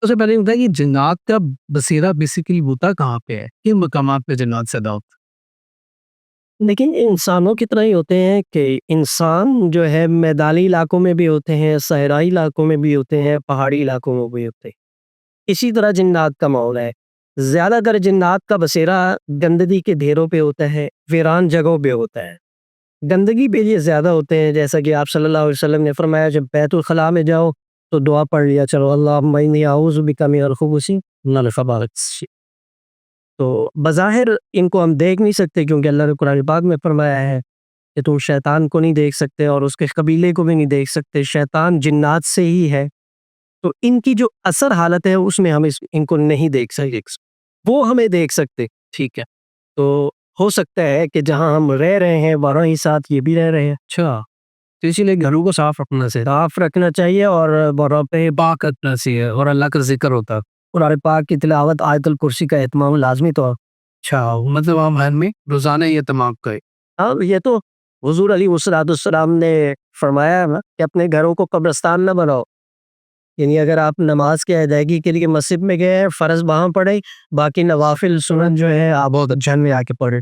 سب سے پہلے ہوتا ہے کہ جنات کا بسیرا بیسیکلی ہوتا کہاں پہ ہے، کن مقامات پہ جنات پیدا ہوتا لیکن انسانوں کی طرح ہی ہوتے ہیں کہ انسان جو ہے میدانی علاقوں میں بھی ہوتے ہیں، صحرائی علاقوں میں بھی ہوتے ہیں، پہاڑی علاقوں میں بھی ہوتے ہیں۔ اسی طرح جنات کا ماحول ہے۔ زیادہ تر جنات کا بسیرا گندگی کے ڈھیروں پہ ہوتا ہے، ویران جگہوں پہ ہوتا ہے۔ گندگی پہ یہ زیادہ ہوتے ہیں، جیسا کہ آپ صلی اللہ علیہ وسلم نے فرمایا جب بیت الخلاء میں جاؤ تو دعا پڑھ لیا چلو اللہم انی اعوذ بک من الخبث والخبائث۔ تو بظاہر ان کو ہم دیکھ نہیں سکتے کیونکہ اللہ نے قرآن پاک میں فرمایا ہے کہ تم شیطان کو نہیں دیکھ سکتے اور اس کے قبیلے کو بھی نہیں دیکھ سکتے، شیطان جنات سے ہی ہے۔ تو ان کی جو اثر حالت ہے اس میں ہم ان کو نہیں دیکھ سکتے، وہ ہمیں دیکھ سکتے، ٹھیک ہے۔ تو ہو سکتا ہے کہ جہاں ہم رہ رہے ہیں وہاں ہی ساتھ یہ بھی رہ رہے ہیں۔ اچھا، تو اسی لیے گھروں کو صاف رکھنا چاہیے، صاف رکھنا چاہیے اور وہاں پہ پاک رکھنا چاہیے، اور اللہ کا ذکر ہوتا ہے۔ قرآن پاک کی تلاوت، آیت الکرسی کا اہتمام لازمی طور۔ اچھا، مطلب آپ گھر میں روزانہ یہ تمام کرے۔ ہاں یہ تو حضور علیہ السلام نے فرمایا ہے نا کہ اپنے گھروں کو قبرستان نہ بناؤ، یعنی اگر آپ نماز کے ادائیگی کے لیے مسجد میں گئے ہیں فرض وہاں پڑھیں، باقی نوافل سنن جو ہے آپ بہت اچھا میں آ کے پڑھیں۔